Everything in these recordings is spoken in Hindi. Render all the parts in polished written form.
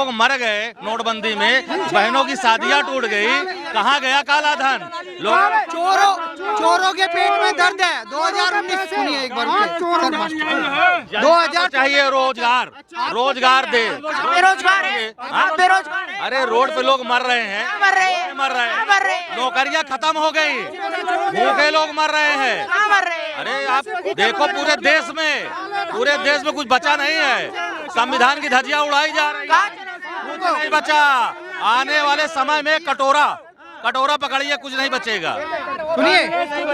लोग मर गए नोटबंदी में, बहनों की शादियां टूट गई, कहाँ गया काला धन? लोग चोरों के पेट में दर्द है। 2019 सुनिए एक बार, 2000 चाहिए रोजगार, रोजगार दे, बेरोजगार है, बेरोजगार है। अरे रोड पे लोग मर रहे हैं, मर रहे हैं, मर रहे हैं, मर रहे हैं, नौकरियां खत्म हो गई, भूखे लोग मर रहे हैं। मर रहे हैं। अरे आप देखो पूरे देश में कुछ बचा नहीं है, संविधान की धज्जियां उड़ाई जा रही है, कुछ नहीं बचा। आने वाले समय में कटोरा पकड़िए, कुछ नहीं बचेगा। सुनिए,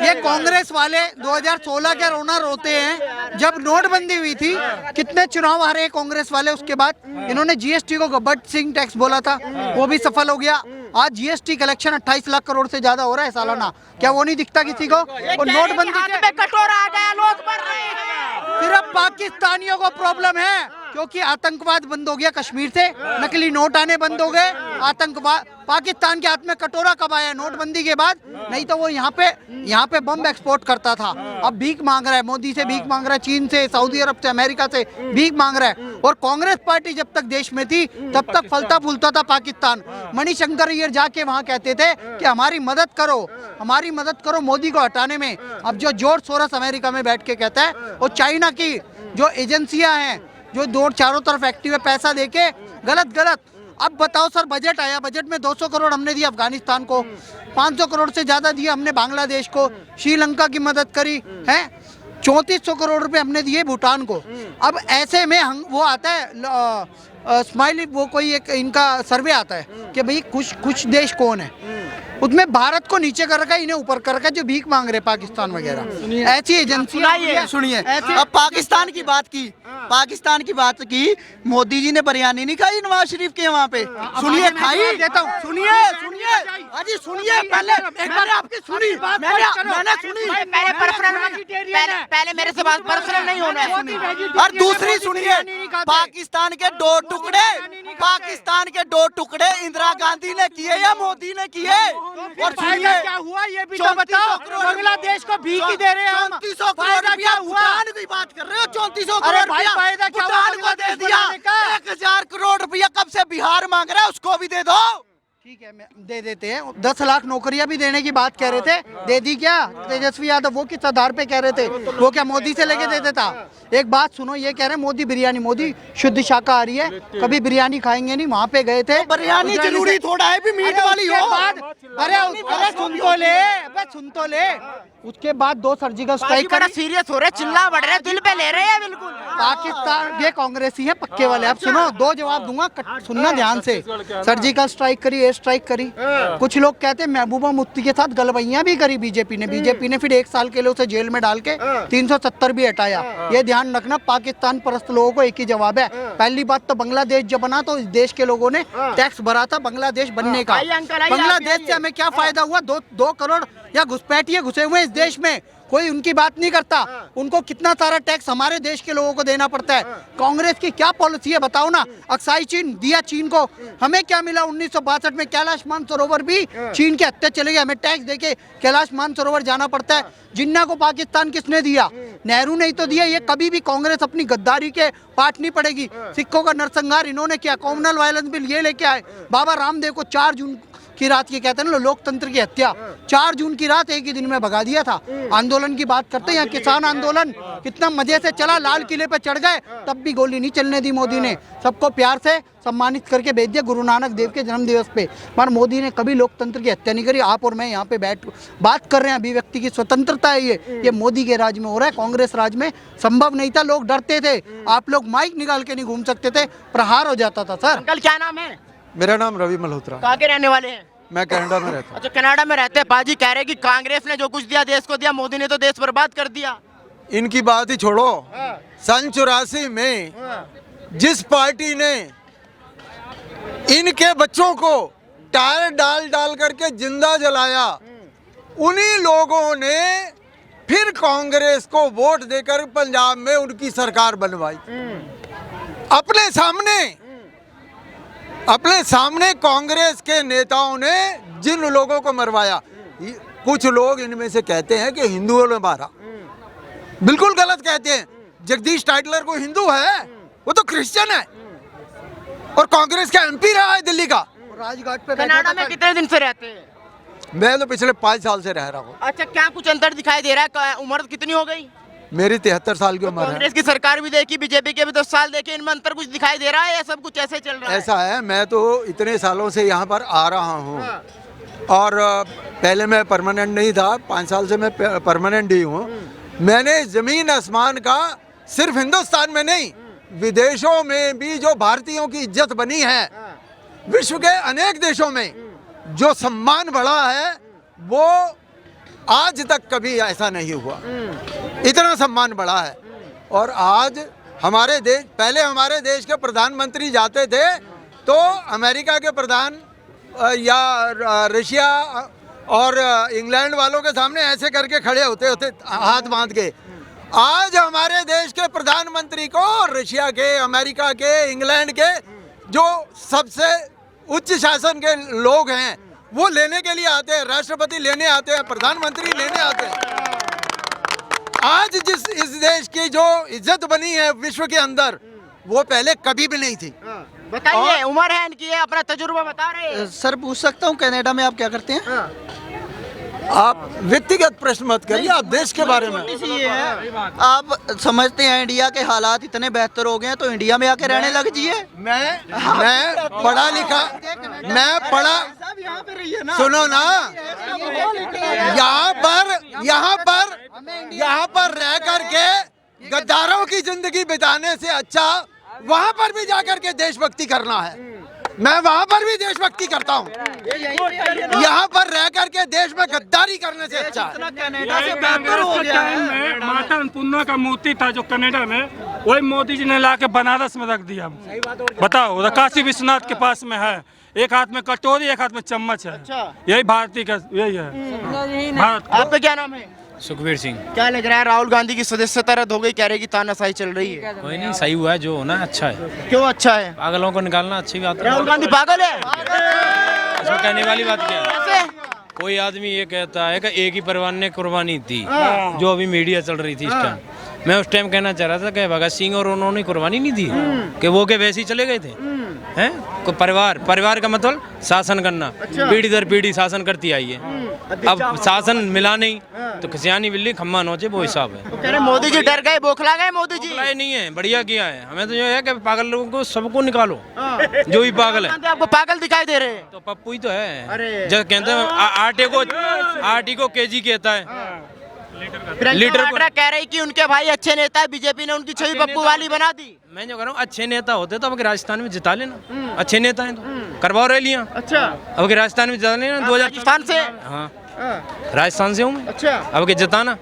ये कांग्रेस वाले 2016 के रोना रोते हैं। जब नोटबंदी हुई थी कितने चुनाव हारे कांग्रेस वाले, उसके बाद इन्होंने जीएसटी को गब्बर सिंह टैक्स बोला था, वो भी सफल हो गया। आज जीएसटी कलेक्शन 28 लाख करोड़ से ज्यादा हो रहा है सालाना, क्या वो नहीं दिखता किसी को? और नोटबंदी में कटोरा आ गया, लोग मर रहे हैं। सिर्फ पाकिस्तानियों को प्रॉब्लम है, क्योंकि आतंकवाद बंद हो गया कश्मीर से, नकली नोट आने बंद हो गए। आतंकवाद पाकिस्तान के हाथ में कटोरा कब आया? नोटबंदी के बाद। नहीं तो वो यहाँ पे बम एक्सपोर्ट करता था। अब भीख मांग रहा है, मोदी से भीख मांग रहा है, चीन से, सऊदी अरब से, अमेरिका से भीख मांग रहा है। और कांग्रेस पार्टी जब तक देश में थी तब तक फलता फूलता था पाकिस्तान। मणिशंकर अय्यर जाके वहाँ कहते थे कि हमारी मदद करो मोदी को हटाने में। अब जो जॉर्ज सोरोस अमेरिका में बैठ के कहता है, और चाइना की जो एजेंसियां हैं जो चारों तरफ एक्टिव है, पैसा देके गलत। अब बताओ सर, बजट आया, बजट में 200 करोड़ हमने दिया अफगानिस्तान को, 500 करोड़ से ज्यादा दिया हमने बांग्लादेश को, श्रीलंका की मदद करी है, 3400 करोड़ रुपए हमने दिए भूटान को। अब ऐसे में वो आता है स्माइली, वो कोई एक इनका सर्वे आता है कि भाई कुछ देश कौन है, उसमें भारत को नीचे कर रखा है, इन्हें ऊपर कर रखा है, जो भीख मांग रहे पाकिस्तान वगैरह। ऐसी एजेंसी सुनिए, अब पाकिस्तान की बात की, मोदी जी ने बिरयानी नहीं खाई नवाज शरीफ के वहाँ पे? सुनिए, खाई देता हूँ, सुनिए अजी सुनिए, पहले एक बार आपकी सुनी, मैंने सुनी, पहले मेरे से बात पर्सनल नहीं होना है। और दूसरी सुनिए, पाकिस्तान के दो टुकड़े इंदिरा गांधी ने किए या मोदी ने किए? और फायदा क्या हुआ ये भी तो बताओ। बांग्लादेश को भीख ही दे रहे हैं हम, 3400 करोड़ रुपया भूटान की बात कर रहे हो? 3400 करोड़ रुपया फायदा क्या हुआ? भूटान को दे दिया। 1000 करोड़ रुपया कब से बिहार मांग रहा है, उसको भी दे दो। ठीक है, दे देते हैं। 10 लाख नौकरियां भी देने की बात कह रहे थे, दे दी क्या तेजस्वी यादव? वो किस आधार पे कह रहे थे? वो क्या मोदी से लेके दे देता? एक बात सुनो, ये कह रहे हैं मोदी शुद्ध शाकाहारी है, कभी बिरयानी खाएंगे नहीं। वहाँ पे गए थे, बिरयानी जरूरी थोड़ा है भी मीट वाली हो। अरे सुन तो ले, उसके बाद 2 सर्जिकल स्ट्राइक बड़ा सीरियस हो रहे, चिल्ला बढ़ रहे, दिल पे ले रहे हैं बिल्कुल। पाकिस्तान ये कांग्रेसी है पक्के वाले। अब सुनो, 2 जवाब दूंगा, सुनना ध्यान से। सर्जिकल स्ट्राइक करी, एयर स्ट्राइक करी। कुछ लोग कहते हैं महबूबा मुफ्ती के साथ गलबैयां भी करी बीजेपी ने फिर 1 साल के लिए उसे जेल में डाल के 370 भी हटाया। ये ध्यान रखना, पाकिस्तान परस्त लोगों को एक ही जवाब है। पहली बात तो बांग्लादेश जब बना तो इस देश के लोगों ने टैक्स भरा था बांग्लादेश बनने का। बांग्लादेश से हमें क्या फायदा हुआ? 2 करोड़ या घुसपैठिए घुसे हुए इस देश में, कोई उनकी बात नहीं करता। उनको कितना सारा टैक्स हमारे देश के लोगों को देना पड़ता है। कांग्रेस की क्या पॉलिसी है बताओ ना? अक्साई चीन दिया चीन को, हमें क्या मिला? 1962 में कैलाश मानसरोवर भी चीन के हत्या चले गए, हमें टैक्स देके कैलाश मानसरोवर जाना पड़ता है। जिन्ना को पाकिस्तान किसने दिया? नेहरू ने ही तो दिया। ये कभी भी कांग्रेस अपनी गद्दारी के पाठ नहीं पड़ेगी। सिखों का नरसंहार इन्होंने किया, कॉमनल वायलेंस बिल ये लेके आए। बाबा रामदेव को 4 जून की रात, ये कहते हैं ना लोकतंत्र की हत्या, 4 जून की रात एक ही दिन में भगा दिया था। आंदोलन की बात करते हैं, यहाँ किसान आंदोलन कितना मजे से चला, लाल किले पे चढ़ गए, तब भी गोली नहीं चलने दी मोदी ने। सबको प्यार से सम्मानित करके भेज दिया गुरु नानक देव के जन्म दिवस पे। पर मोदी ने कभी लोकतंत्र की हत्या नहीं करी। आप और मैं यहाँ पे बैठ बात कर रहे हैं, अभिव्यक्ति की स्वतंत्रता है, ये मोदी के राज में हो रहा है। कांग्रेस राज में संभव नहीं था, लोग डरते थे। आप लोग माइक निकाल के नहीं घूम सकते थे, प्रहार हो जाता था। सर अंकल क्या नाम है? मेरा नाम रवि मल्होत्रा। कहाँ के रहने वाले हैं? मैं कनाडा में रहता हूँ। अच्छा, कनाडा में रहते हैं। बाजी कह रहे हैं कि कांग्रेस ने जो कुछ दिया देश को दिया, मोदी ने तो देश बर्बाद कर दिया। इनकी बात ही छोड़ो। सन 84 में जिस पार्टी ने इनके बच्चों को टायर डाल करके जिंदा जलाया, उन्हीं लोगों ने फिर कांग्रेस को वोट देकर पंजाब में उनकी सरकार बनवाई। अपने सामने कांग्रेस के नेताओं ने जिन लोगों को मरवाया, कुछ लोग इनमें से कहते हैं कि हिंदुओं ने मारा। बिल्कुल गलत कहते हैं। जगदीश टाइटलर को हिंदू है, वो तो क्रिश्चियन है। और कांग्रेस का एमपी रहा है दिल्ली का। राजघाट पे कनाडा में कितने दिन से रहते हैं? मैं तो पिछले 5 साल से रह रहा हूँ। अच्छा, क्या कुछ अंतर दिखाई दे रहा है? उम्र कितनी हो गई? मेरी 73 साल की उम्र है। कांग्रेस की सरकार भी देखी, बीजेपी के भी 10 साल देखे, इनमें अंतर कुछ दिखाई दे रहा है या सब कुछ ऐसे चल रहा है? ऐसा है, मैं तो इतने सालों से यहाँ पर आ रहा हूँ और पहले मैं परमानेंट नहीं था, 5 साल से मैं परमानेंट ही हूँ। मैंने जमीन आसमान का सिर्फ हिंदुस्तान में नहीं, विदेशों में भी जो भारतीयों की इज्जत बनी है, विश्व के अनेक देशों में जो सम्मान बढ़ा है, वो आज तक कभी ऐसा नहीं हुआ। इतना सम्मान बढ़ा है। और आज हमारे देश, पहले हमारे देश के प्रधानमंत्री जाते थे तो अमेरिका के प्रधान या रशिया और इंग्लैंड वालों के सामने ऐसे करके खड़े होते हाथ बांध के। आज हमारे देश के प्रधानमंत्री को रशिया के, अमेरिका के, इंग्लैंड के जो सबसे उच्च शासन के लोग हैं वो लेने के लिए आते हैं, राष्ट्रपति लेने आते हैं, प्रधानमंत्री लेने आते हैं। आज जिस इस देश की जो इज्जत बनी है विश्व के अंदर, वो पहले कभी भी नहीं थी। बताइए, उम्र है इनकी, है अपना तजुर्बा बता रहे हैं। सर पूछ सकता हूँ कनाडा में आप क्या करते हैं? आप व्यक्तिगत प्रश्न मत करिए, आप देश के बारे में। आप समझते हैं इंडिया के हालात इतने बेहतर हो गए हैं तो इंडिया में आके रहने लग जाइए। मैं पढ़ा लिखा, मैं पढ़ा, सुनो ना, यहाँ पर रह करके गद्दारों की जिंदगी बिताने से अच्छा वहाँ पर भी जाकर के देशभक्ति करना है। मैं वहाँ पर भी देशभक्ति करता हूँ, यहाँ पर रह करके देश में गद्दारी करने से अच्छा है। कनाडा से बेहतर हो गया है। माता अन्नपूर्णा का मूर्ति था जो कनाडा में, वही मोदी जी ने ला के बनारस में रख दिया। बताओ, उधर काशी विश्वनाथ के पास में है, एक हाथ में कटोरी एक हाथ में चम्मच है। यही भारतीय का यही है भारत। आपका क्या नाम है? सुखबीर सिंह। क्या लग रहा है, राहुल गांधी की सदस्यता रद्द हो गई, कह रहे कि तानाशाही चल रही है? कोई नहीं, सही हुआ है, जो होना अच्छा है। क्यों अच्छा है? पागलों को निकालना अच्छी बात है। राहुल गांधी पागल है? इसमें कहने वाली बात क्या है? कैसे? कोई आदमी ये कहता है कि एक ही परिवार ने कुर्बानी दी, जो अभी मीडिया चल रही थी इस टाइम। मैं उस टाइम कहना चाह रहा था कि भगत सिंह और उन्होंने कुर्बानी नहीं दी, कि वो के वैसे ही चले गए थे। हैं? कोई परिवार का मतलब शासन करना, पीढ़ी दर पीढ़ी शासन करती आई है। अब शासन मिला नहीं तो खसियानी बिल्ली खम्मा नोचे, वो हिसाब है। तो कह रहे मोदी जी डर गए, बौखला गए मोदी जी। बौखलाए नहीं है, बढ़िया किया है। हमें तो ये है कि पागल लोगों को सबको निकालो, जो भी पागल है। आपको पागल दिखाई दे रहे हैं? तो पप्पू ही तो है। अरे। जब कहते हैं आटे को केजी कहता है, लीटर कह रही कि उनके भाई अच्छे नेता है, बीजेपी ने उनकी छवि पप्पू वाली बना दी। मैं जो कह रहा हूँ, अच्छे नेता होते तो अब राजस्थान में जिता लेना। अच्छे नेता हैं तो करवाओ रैलियां। अच्छा, अब राजस्थान में जिता लेना। 2000 से? हाँ, राजस्थान से हूँ मैं। अच्छा, अब के जिताना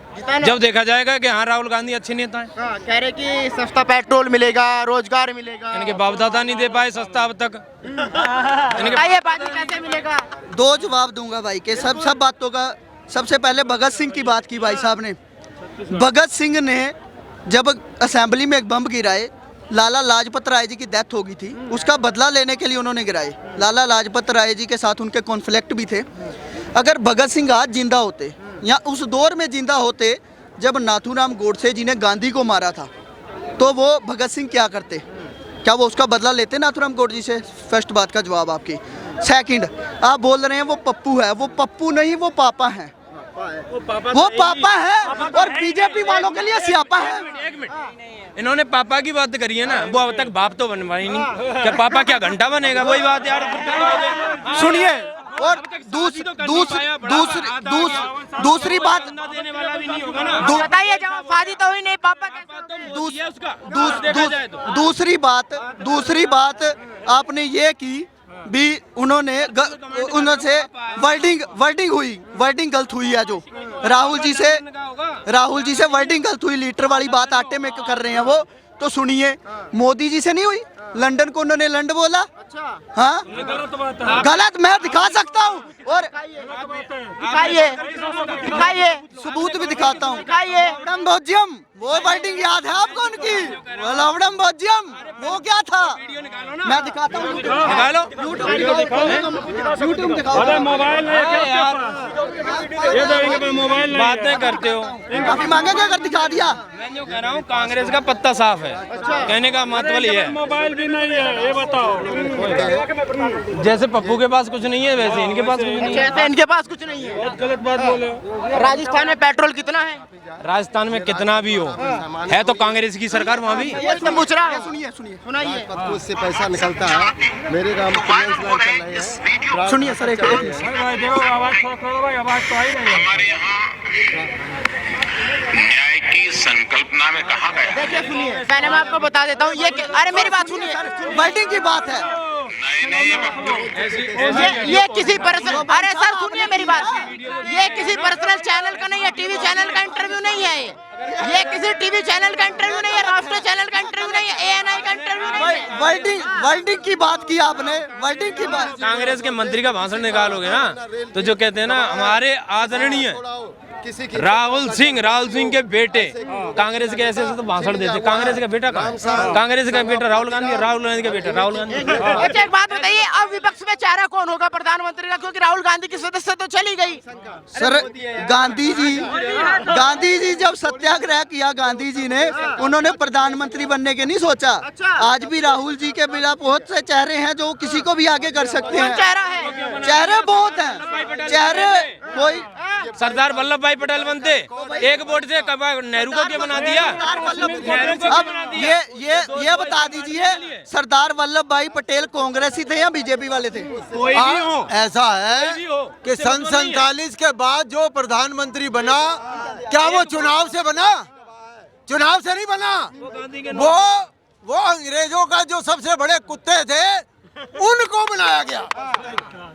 जब देखा जाएगा कि हाँ राहुल गांधी अच्छे नेता है। कह रहे कि सस्ता पेट्रोल मिलेगा, रोजगार मिलेगा। इनके बाप दादा नहीं दे पाए सस्ता अब तक। बताइए बाजी कैसे मिलेगा? दो जवाब दूंगा भाई के सब बातों का। सबसे पहले भगत सिंह की बात की भाई साहब ने। भगत सिंह ने जब असेंबली में एक बम गिराए, लाला लाजपत राय जी की डेथ हो गई थी, उसका बदला लेने के लिए उन्होंने गिराए। लाला लाजपत राय जी के साथ उनके कॉन्फ्लिक्ट भी थे। अगर भगत सिंह आज जिंदा होते या उस दौर में जिंदा होते जब नाथूराम गोडसे जी ने गांधी को मारा था, तो वो भगत सिंह क्या करते? क्या वो उसका बदला लेते नाथूराम गोडसे से? फर्स्ट बात का जवाब आपकी। सेकंड, आप बोल रहे हैं वो पप्पू है, वो पप्पू नहीं, वो पापा है। वो पापा है और बीजेपी वालों के लिए सियापा है। एक मिनट, इन्होंने पापा की बात करी है ना, वो अब तक बाप तो बनवाई नहीं। क्या पापा क्या घंटा बनेगा? वही बात यार। सुनिए, और दूसरी बात, बताइए जवाब। शादी तो हुई नहीं, पापा दूसरी बात आपने ये की भी, उनसे वर्डिंग गलत हुई है। जो राहुल जी से वर्डिंग गलत हुई, लीटर वाली बात आटे में कर रहे हैं वो। तो सुनिए, मोदी जी से नहीं हुई, लंदन को उन्होंने लंड बोला। हाँ, गलत मैं दिखा सकता हूँ और दिखाइए, सबूत भी दिखाता हूँ। वो फाइटिंग याद है आपको उनकी, लवडम भज्यम, वो क्या था? मैं दिखाता हूँ, निकालो। यूट्यूब दिखाओ। अरे मोबाइल नहीं है क्या ये देखेंगे मैं मोबाइल नहीं है। बातें करते हो। काफी मांगा क्या कर दिखा दिया? मैं जो कह रहा हूँ कांग्रेस का पत्ता साफ है। कहने का मतलब ये है मोबाइल भी नहीं है, ये बताओ। जैसे पप्पू के पास कुछ नहीं है वैसे इनके पास कुछ नहीं है। जैसे इनके पास कुछ नहीं है। गलत बात बोले। राजस्थान में पेट्रोल कितना है? राजस्थान में कितना भी हो है तो कांग्रेस की सरकार वहाँ भी। ये तो पूछ रहा है। सुनिए सुनिए सुनाइए। उससे पैसा निकलता है, मेरे गांव में क्लियरेंस लाइन चल रही है। सुनिए सर, एक भाई देखो आवाज थोड़ा भाई, आवाज तो आई नहीं है। हमारे यहाँ न्याय की संकल्पना में कहा गया है, देखिए सुनिए, पहले मैं आपको बता देता हूँ ये अरे मेरी बात सुनिए। फाइटिंग की बात है। ये किसी पर्सनल, अरे सर सुनिए मेरी बात, ये किसी पर्सनल चैनल का नहीं है, टीवी चैनल का इंटरव्यू नहीं है। ये किसी टीवी चैनल का इंटरव्यू नहीं है, राष्ट्रीय चैनल का इंटरव्यू नहीं है, ANI का इंटरव्यू नहीं है। वर्डिंग की बात की आपने, वर्डिंग की बात। कांग्रेस के मंत्री का भाषण निकालोगे ना तो जो कहते हैं ना हमारे आदरणीय राहुल सिंह के बेटे कांग्रेस के ऐसे तो भाषण देते। कांग्रेस का बेटा कहाँ है? कांग्रेस का बेटा राहुल गांधी का बेटा राहुल गांधी। अच्छा एक बात बताइए, अब विपक्ष में चेहरा कौन होगा प्रधानमंत्री का? क्योंकि राहुल गांधी की सदस्य तो चली गई। सर गांधी जी जब सत्याग्रह किया गांधी जी ने, उन्होंने प्रधानमंत्री बनने के नहीं सोचा। आज भी राहुल जी के बिना बहुत से चेहरे हैं जो किसी को भी आगे कर सकते हैं। चेहरा है, चेहरे बहुत हैं, चेहरे कोई सरदार वल्लभ भाई पटेल बनते, एक वोट से नेहरू को क्या बना दिया? अब ये बता दीजिए, सरदार वल्लभ भाई पटेल कांग्रेसी थे या बीजेपी वाले थे? कोई भी हो, ऐसा है कि सन 47 के बाद जो प्रधानमंत्री बना, क्या वो चुनाव से बना? चुनाव से नहीं बना। वो अंग्रेजों का जो सबसे बड़े कुत्ते थे उनको बनाया गया।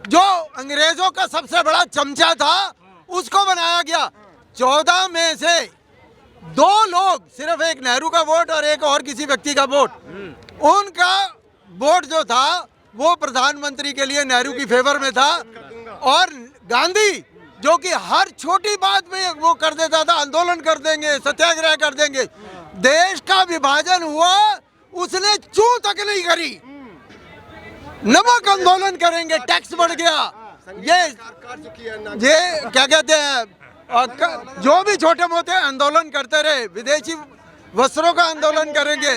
जो अंग्रेजों का सबसे बड़ा चमचा था उसको बनाया गया। 14 में से 2 लोग, सिर्फ एक नेहरू का वोट और एक और किसी व्यक्ति का वोट, उनका वोट जो था वो प्रधानमंत्री के लिए नेहरू की फेवर में था। और गांधी जो कि हर छोटी बात में वो कर देता था, आंदोलन कर देंगे, सत्याग्रह कर देंगे। देश का विभाजन हुआ, उसने चूं तक नहीं करी। नमक आंदोलन करेंगे, टैक्स बढ़ गया, ये क्या कहते हैं, जो भी छोटे मोटे आंदोलन करते रहे, विदेशी वस्त्रों का आंदोलन करेंगे।